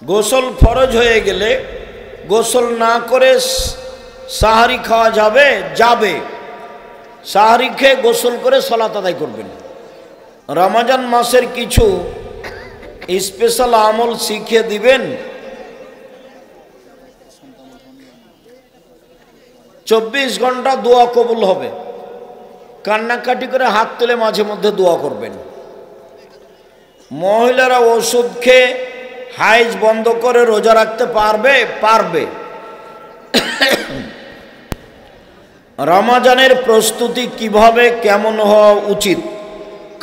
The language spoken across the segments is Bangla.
গোসল ফরজ হয়ে গেলে গোসল না করে সাহারি খাওয়া যাবে? যাবে। সাহারি খেয়ে গোসল করে সালাত আদায় করবেন। রমজান মাসের কিছু স্পেশাল আমল শিখিয়ে দিবেন। 24 ঘন্টা দোয়া কবুল হবে। কান্নাকাটি করে হাত তুলে মাঝে মধ্যে দোয়া করবেন। মহিলারা ওষুধ খেয়ে হাইজ বন্ধ করে রোজা রাখতে পারবে? পারবে। রমজানের প্রস্তুতি কিভাবে কেমন হওয়া উচিত?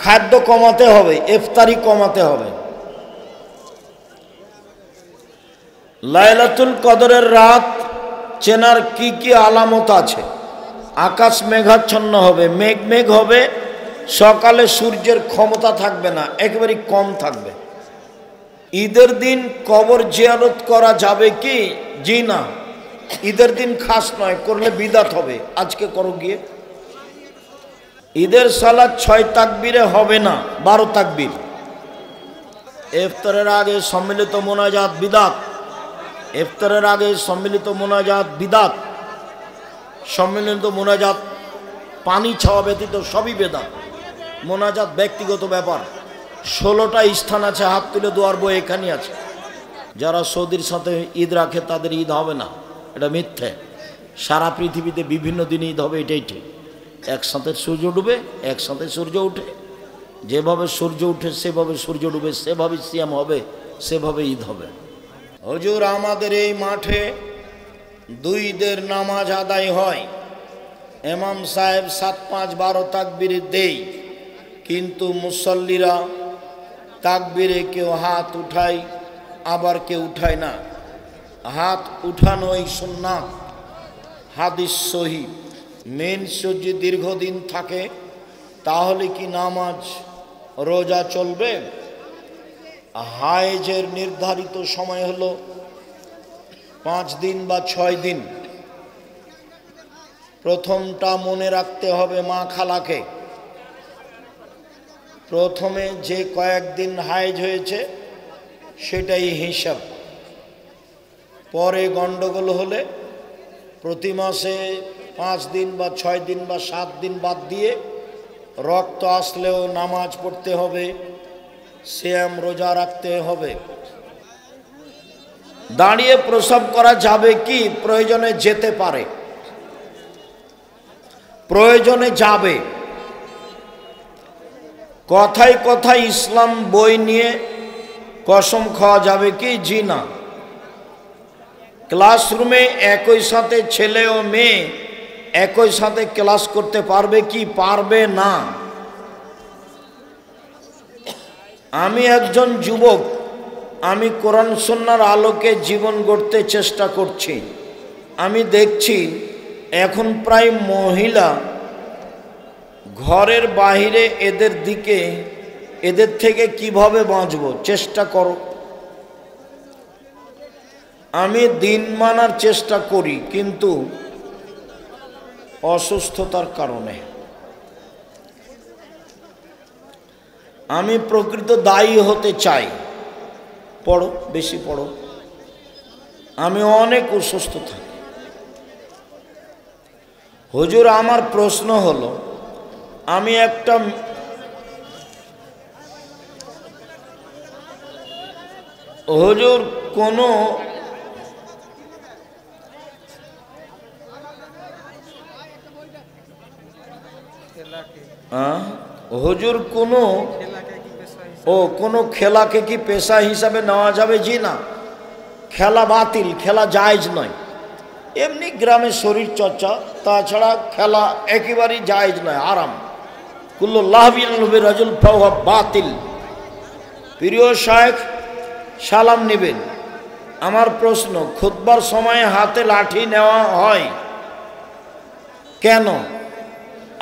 খাদ্য কমাতে হবে, ইফতারি কমাতে হবে। লাইলাতুল কদরের রাত চেনার কি কি আলামত আছে? আকাশ মেঘাচ্ছন্ন হবে, মেঘ মেঘ হবে, সকালে সূর্যের ক্ষমতা থাকবে না, একেবারে কম থাকবে। ঈদের দিন কবর জিয়ারত করা যাবে কি? জি না, ঈদের দিন খাস নয়, করলে বিদাত হবে। আজকে করো গিয়ে। ঈদের সালাত 6 তাকবীরে হবে না, 12 তাকবীর। ইফতারের আগে সম্মিলিত মোনাজাত বিদাত। ইফতারের আগে সম্মিলিত মোনাজাত বিদাত। সম্মিলিত মোনাজাত পানি ছাওয়া ব্যতীত সবই বেদাত। মোনাজাত ব্যক্তিগত ব্যাপার। 16টা স্থান আছে, হাত তুলে দোয়ার বই এখানেই আছে। যারা সৌদির সাথে ঈদ রাখে তাদের ঈদ হবে না, এটা মিথ্যে। সারা পৃথিবীতে বিভিন্ন দিন ঈদ হবে, এটাই ঠিক। একসাথে সূর্য ডুবে, একসাথে সূর্য ওঠে। যেভাবে সূর্য উঠে সেভাবে সূর্য ডুবে, সেভাবে সিয়াম হবে, সেভাবে ঈদ হবে। হুজুর, আমাদের এই মাঠে 2 ঈদের নামাজ আদায় হয়। ইমাম সাহেব 7-5-12 তাকবীর দেয়, কিন্তু মুসল্লিরা তাকবীরে কেউ হাত উঠায়, আবার কেউ উঠায় না। হাত উঠানোই সুন্নাত, হাদিস সহি। মেন্স যদি দীর্ঘদিন থাকে তাহলে কি নামাজ রোজা চলবে? হায়েজের নির্ধারিত সময় হলো 5 দিন বা 6 দিন। প্রথমটা মনে রাখতে হবে মা খালাকে। প্রথমে যে কয়েকদিন হায়েজ হয়েছে সেটাই হিসাব। পরে গন্ডগোল হলে প্রতি মাসে 5 দিন বা 6 দিন বা 7 দিন বাদ দিয়ে রক্ত আসলেও নামাজ পড়তে হবে, সিয়াম রোজা রাখতে হবে। দাঁড়িয়ে প্রসব করা যাবে কি? প্রয়োজনে যেতে পারে, প্রয়োজনে যাবে। কথায় কথায় ইসলাম বই নিয়ে কসম খাওয়া যাবে কি? জি না। ক্লাসরুমে একই সাথে ছেলে ও মেয়ে একই সাথে ক্লাস করতে পারবে কি? পারবে না। আমি একজন যুবক, আমি কোরআন সুন্নাহর আলোকে জীবন গড়তে চেষ্টা করছি। আমি দেখছি এখন প্রায় মহিলা ঘরের বাহিরে। এদের থেকে কিভাবে বাঁচব? চেষ্টা করো। আমি দিন মানার চেষ্টা করি, কিন্তু অসুস্থতার কারণে আমি প্রকৃত দায়ী হতে চাই। পড়ো, বেশি পড়ো। আমি অনেক অসুস্থ থাকি। হুজুর, আমার প্রশ্ন হলো, আমি একটা হুজুর কোনো হুজুর কোনো খেলাকে কি পেশা হিসাবে নেওয়া যাবে? জি না, খেলা বাতিল, খেলা জায়েজ নয়। এমনি গ্রামে শরীর চর্চা, তাছাড়া খেলা একেবারেই জায়েজ নয়, আরাম। কুল্লু লাহবিন রাজুল ফাহুয়া বাতিল। প্রিয় শায়েখ, সালাম নেবেন। আমার প্রশ্ন, খুতবার সময় হাতে লাঠি নেওয়া হয় কেন?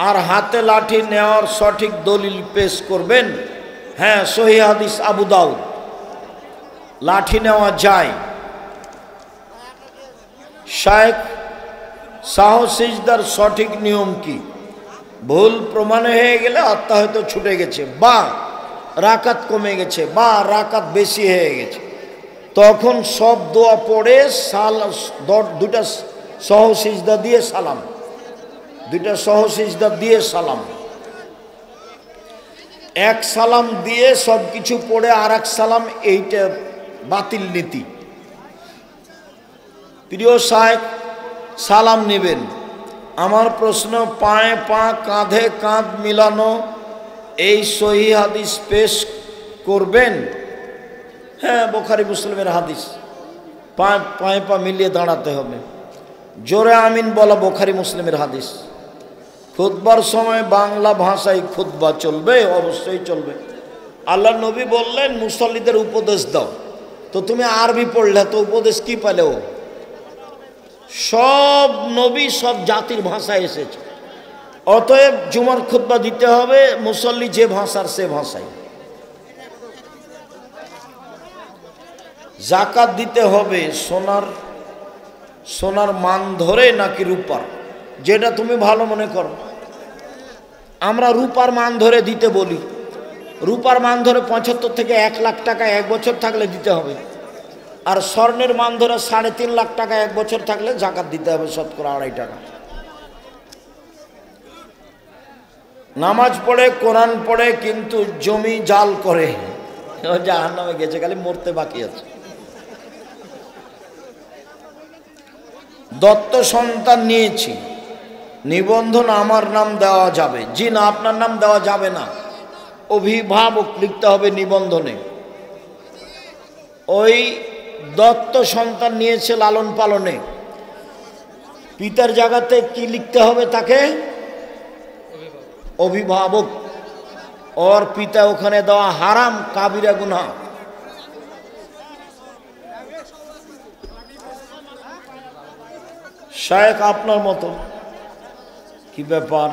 আর হাতে লাঠি নেওয়ার সঠিক দলিল পেশ করবেন। হ্যাঁ, সহিহ হাদিস আবু দাউদ, লাঠি নেওয়া যায়। শায়েখ, সাহ সিজদার সঠিক নিয়ম কি? ভুল প্রমাণ হয়ে গেলে আত্মা হয়তো ছুটে গেছে, বা রাকাত কমে গেছে, বা রাকাত বেশি হয়ে গেছে, তখন সব দোয়া পড়ে দুটা সহসিজদা দিয়ে সালাম, দুইটা সহসিজদা দিয়ে সালাম, এক সালাম দিয়ে সব কিছু পড়ে আর এক সালাম, এইটা বাতিল নীতি। প্রিয় সাহেব, সালাম নেবেন। আমার প্রশ্ন, পায়ে পা কাঁধে কাঁধ মিলানো এই সহিহ হাদিস পেশ করবেন? হ্যাঁ, বুখারী মুসলিমের হাদিস, পায়ে পা মিলিয়ে দাঁড়াতে হবে। জোরে আমিন বলা বুখারী মুসলিমের হাদিস। খুতবার সময় বাংলা ভাষায় খুতবা চলবে? অবশ্যই চলবে। আল্লাহ নবী বললেন মুসল্লিদের উপদেশ দাও, তো তুমি আরবি পড়লে তো উপদেশ কি পেলেও? সব নবী সব জাতির ভাষায় এসেছে, অতএব জুমার খুতবা দিতে হবে মুসল্লি যে ভাষার সে ভাষায়। জাকাত দিতে হবে সোনার মান ধরে নাকি রূপার? যেটা তুমি ভালো মনে করো। আমরা রূপার মান ধরে দিতে বলি। রূপার মান ধরে 75 থেকে 1 লাখ টাকা 1 বছর থাকলে দিতে হবে, আর স্বর্ণের মান ধরে 3.5 লাখ টাকা 1 বছর থাকলে জাকাত দিতে হবে শতকরা 2.5 টাকা। নামাজ পড়ে, কোরআন পড়ে, কিন্তু জমি জাল করে, জাহান্নামে গেছে, খালি মরতে বাকি আছে। দত্ত সন্তান নিয়েছি, নিবন্ধন আমার নাম দেওয়া যাবে? জি না, আপনার নাম দেওয়া যাবে না, অভিভাবক লিখতে হবে নিবন্ধনে। ওই দত্ত সন্তান নিয়েছে লালন পালনে, পিতার জায়গাতে কি লিখতে হবে তাকে? অভিভাবক। ওর পিতা ওখানে দেওয়া হারাম, কাবিরা গুনাহ। শায়েখ আপনার মতো কি ব্যাপার?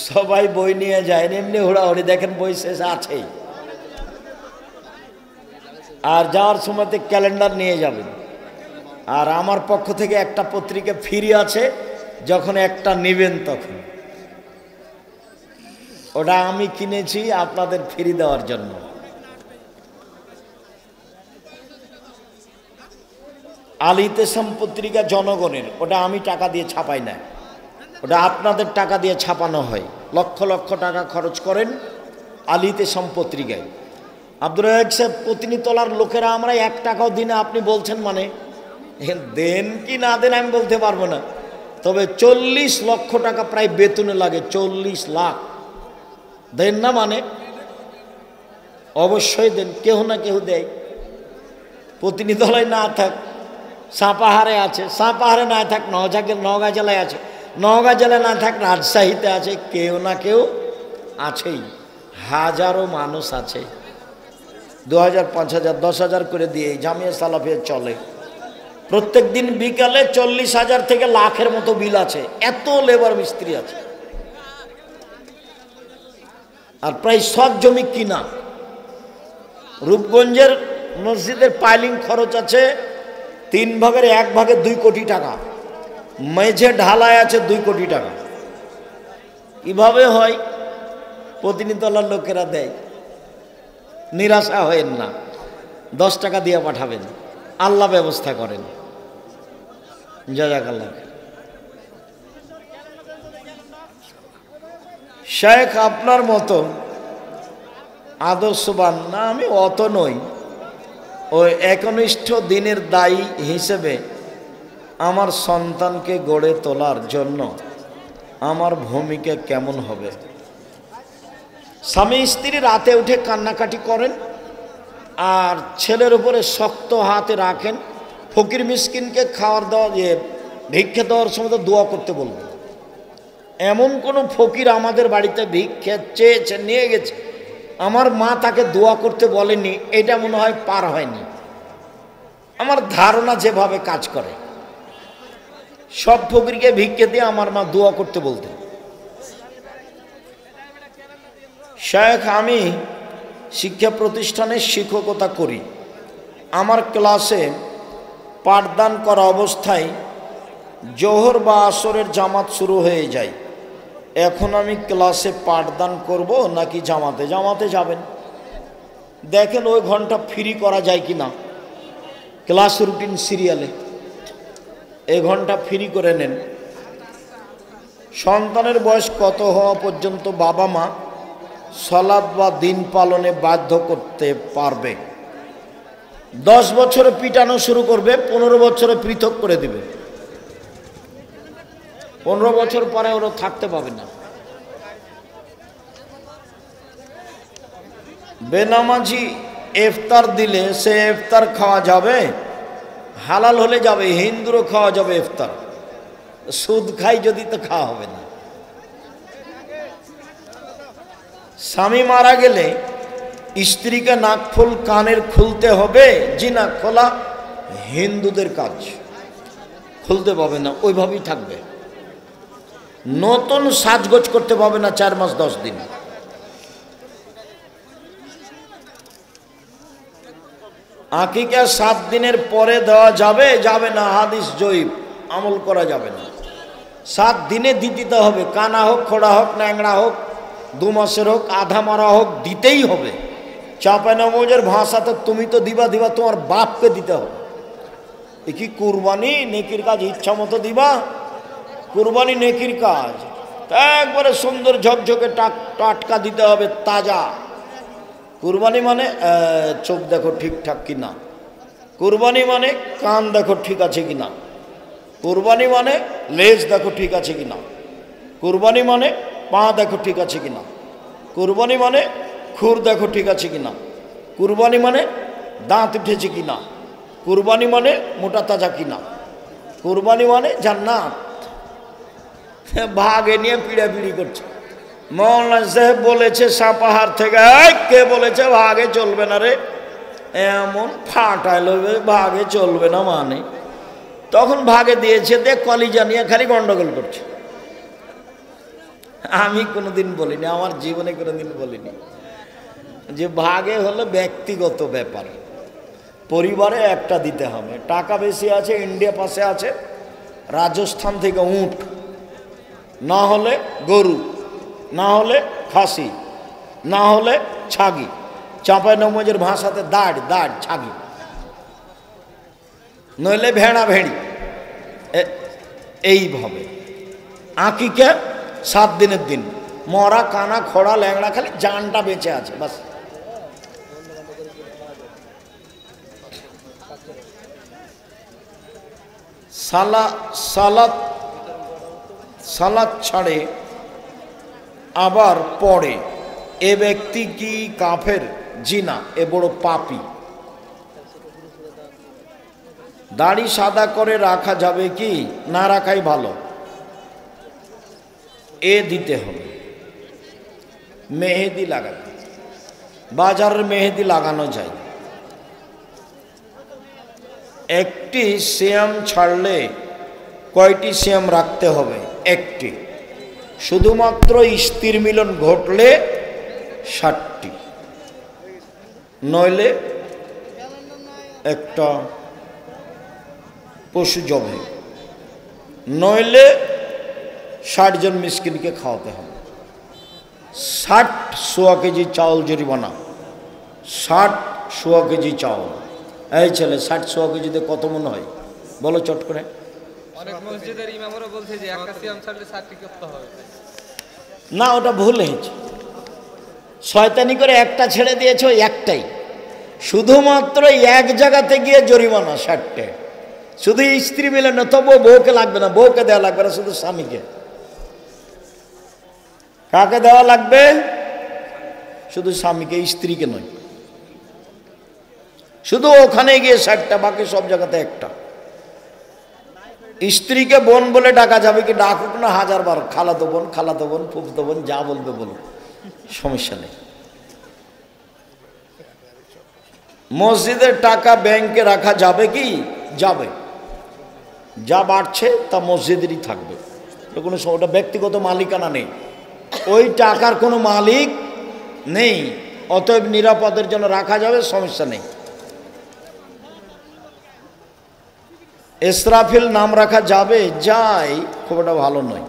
সবাই বই নিয়ে যায়, এমনি হুড়াহুড়ি, দেখেন বই শেষ আছেই। আর যাওয়ার সময়তে ক্যালেন্ডার নিয়ে যাবেন। আর আমার পক্ষ থেকে একটা পত্রিকা ফ্রি আছে, যখন একটা নেবেন তখন। ওটা আমি কিনেছি আপনাদের ফ্রি দেওয়ার জন্য। আল ইতিসাম পত্রিকা জনগণের, ওটা আমি টাকা দিয়ে ছাপাই না, ওটা আপনাদের টাকা দিয়ে ছাপানো হয়। লক্ষ লক্ষ টাকা খরচ করেন আল ইতিসাম পত্রিকায়। আব্দুর রাজ্জাক সাহেব, প্রতিনিধি তলার লোকেরা আমরা 1 টাকাও দিনে, আপনি বলছেন মানে দেন কি না দেন আমি বলতে পারবো না, তবে 40 লক্ষ টাকা প্রায় বেতনে লাগে। 40 লাখ দেন না মানে? অবশ্যই দেন, কেউ না কেউ দেয়। প্রতিনিধি তলায় না থাক, সাপাহারে আছে, সাপাহারে না থাক নওগাঁ জেলায় আছে, নওগাঁ জেলায় না থাক রাজশাহীতে আছে, কেউ না কেউ আছেই। হাজারো মানুষ আছে। 2000, 5000, 10,000 করে দিয়ে জামিয়া সালাফিয়া চলে। প্রত্যেক দিন বিকালে 40,000 থেকে লাখের মতো বিল আছে, এত লেবার মিস্ত্রি আছে। আর প্রায় সব জমি কিনা। রূপগঞ্জের মসজিদের পাইলিং খরচ আছে 3 ভাগের 1 ভাগে 2 কোটি টাকা, মেঝে ঢালাই আছে 2 কোটি টাকা। কিভাবে হয়? প্রতিনিধি তলার লোকেরা দেয়। নিরাশা হয়েন না, 10 টাকা দিয়ে পাঠাবেন, আল্লাহ ব্যবস্থা করেন। জাযাকাল্লাহ। শেখ আপনার মতো আদর্শবান না, আমি অত নই। ওই একনিষ্ঠ দিনের দায়ী হিসেবে আমার সন্তানকে গড়ে তোলার জন্য আমার ভূমিকা কেমন হবে? স্বামী স্ত্রী রাতে উঠে কান্নাকাটি করেন, আর ছেলের উপরে শক্ত হাতে রাখেন। ফকির মিসকিনকে খাওয়ার দেওয়া, ভিক্ষা দেওয়ার সময় তো দোয়া করতে বলবেন। এমন কোনো ফকির আমাদের বাড়িতে ভিক্ষা চেয়েছে, নিয়ে গেছে, আমার মা তাকে দোয়া করতে বলেনি, এটা মনে হয় পার হয়নি। আমার ধারণা যেভাবে কাজ করে, সব ফকিরকে ভিক্ষা দিয়ে আমার মা দোয়া করতে বলতেন। শেখ, আমি শিক্ষা প্রতিষ্ঠানে শিক্ষকতা করি। আমার ক্লাসে পাঠদান করা অবস্থায় জোহর বা আসরের জামাত শুরু হয়ে যায়। এখন আমি ক্লাসে পাঠদান করব নাকি জামাতে? জামাতে যাবেন। দেখেন ওই ঘন্টা ফ্রি করা যায় কি না, ক্লাস রুটিন সিরিয়ালে এই ঘন্টা ফ্রি করে নেন। সন্তানের বয়স কত হওয়া পর্যন্ত বাবা মা সালাত বা দিন পালনে বাধ্য করতে পারবে? 10 বছরে পিটানো শুরু করবে, 15 বছরে পৃথক করে দিবে। 15 বছর পরে ওরা থাকতে পাবে না। বেনামাজি ইফতার দিলে সে ইফতার খাওয়া যাবে? হালাল হলে যাবে, হিন্দুরও খাওয়া যাবে ইফতার। সুদ খাই যদি তো খাওয়া হবে না। স্বামী মারা গেলে স্ত্রীকে নাকফুল কানের খুলতে হবে? জি না, খোলা হিন্দুদের কাজ, খুলতে পাবে না, ওইভাবেই থাকবে। নতুন সাজগোজ করতে পাবে না 4 মাস 10 দিন। আকিকা 7 দিনের পরে দেওয়া যাবে? যাবে না, হাদিস জয়ীফ, আমল করা যাবে না। 7 দিনে দিতে হবে, কানা হোক, খোড়া হোক, ন্যাংরা হোক, 2 মাসের হোক, আধা মারা হোক, দিতেই হবে। চাঁপাই নবজের ভাষা তো তুমি তো দিবা, তোমার বাপকে দিতে হবে। এ কি কুরবানি নেকির কাজ? ইচ্ছা মতো দিবা? কুরবানি নেকির কাজ, একবারে সুন্দর ঝকঝকে টাটকা দিতে হবে, তাজা। কুরবানি মানে চোখ দেখো ঠিকঠাক কিনা, কুরবানি মানে কান দেখো ঠিক আছে কিনা, কুরবানি মানে লেজ দেখো ঠিক আছে কিনা, কুরবানি মানে পা দেখো ঠিক আছে কিনা, কুরবানি মানে খুর দেখো ঠিক আছে কিনা, কুরবানি মানে দাঁত উঠেছে কিনা, কুরবানি মানে মোটা তাজা কিনা, কুরবানি মানে জান্নাত। ভাগে নিয়ে পিড়াপিড়ি করছে। মৌলানা সাহেব বলেছে সাপাহার থেকে, কে বলেছে ভাগে চলবে না রে? এমন ফাটাইল, ভাগে চলবে না মানে। তখন ভাগে দিয়েছে, দেখ কলিজা নিয়ে খালি গন্ডগোল করছে। আমি কোনোদিন বলিনি, আমার জীবনে কোনোদিন বলিনি যে ভাগে হলো ব্যক্তিগত ব্যাপার, পরিবারে একটা দিতে হবে। টাকা বেশি আছে, ইন্ডিয়া পাশে আছে, রাজস্থান থেকে উট, না হলে গরু, না হলে খাসি, না হলে ছাগি। চাঁপাই নবজের ভাষাতে দাঁড় ছাগি, নইলে ভেড়া ভেড়ি। এইভাবে আকিকা 7 দিনের দিন, মরা কানা খোড়া ল্যাংড়া, খালি জানটা বেঁচে আছে বাস। সালাত ছাড়ে আবার পড়ে, এ ব্যক্তি কি কাফের? জি না, এ বড় পাপী। দাড়ি সাদা করে রাখা যাবে কি? না রাখাই ভালো। এ দিতে হবে, মেহেদি লাগাতে, বাজারের মেহেদি লাগানো যায়। একটি সিয়াম ছাড়লে কয়টি সিয়াম রাখতে হবে? একটি। শুধুমাত্র স্ত্রীর মিলন ঘটলে 60টি, নইলে একটা পশু জবে, নইলে 60 জন মিসকিনকে খাওয়াতে হবে। 60 কেজি চাউল জরিমানা, 60 কেজি চাউল। এই ছেলে, 60 কেজিতে কত মনে হয় বলো চট করে? অনেক মসজিদের ইমামরা বলছে যে একটা সিয়াম ছাড়লে 60টি করতে হবে। না, ওটা ভুল হয়েছে। শয়তানি করে একটা ছেড়ে দিয়েছে, একটাই, শুধুমাত্র এক জায়গাতে গিয়ে জরিমানা 60। শুধু স্ত্রী মিলে না, তবুও বউকে লাগবে না, বউকে দেওয়া লাগবে না, শুধু স্বামীকে। কাকে দেওয়া লাগবে? শুধু স্বামীকে, স্ত্রীকে নয়। শুধু ওখানে গিয়ে 60টা, বাকি সব জায়গাতে একটা। স্ত্রীকে বোন বলে ডাকা যাবে কি? ডাকুক না 1000 বার, খালাতো বোন, ফুফতো বোন, যা বলবে বলুন, সমস্যা নেই। মসজিদের টাকা ব্যাংকে রাখা যাবে কি? যাবে। যা বাড়ছে তা মসজিদেরই থাকবে, কোনো ওটা ব্যক্তিগত মালিকানা নেই, ওই টাকার কোনো মালিক নেই। অতএব নিরাপদের জন্য রাখা যাবে, সমস্যা নেই। ইসরাফিল নাম রাখা যাবে? যাই, খুব একটা ভালো নয়।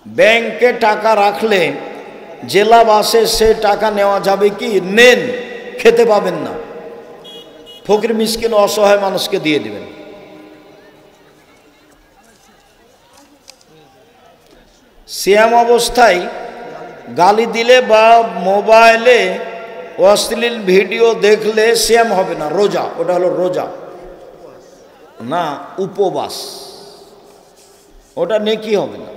ব্যাংকে টাকা রাখলে জেলা বাসে সে টাকা নেওয়া যাবে কি? নেন, খেতে পাবেন না, ফকির মিসকিন অসহায় মানুষকে দিয়ে দিবেন। সিয়াম অবস্থায় গালি দিলে বা মোবাইলে অশ্লীল ভিডিও দেখলে সিয়াম হবে না, রোজা। ওটা হলো রোজা না উপবাস, ওটা নেকি হবে না।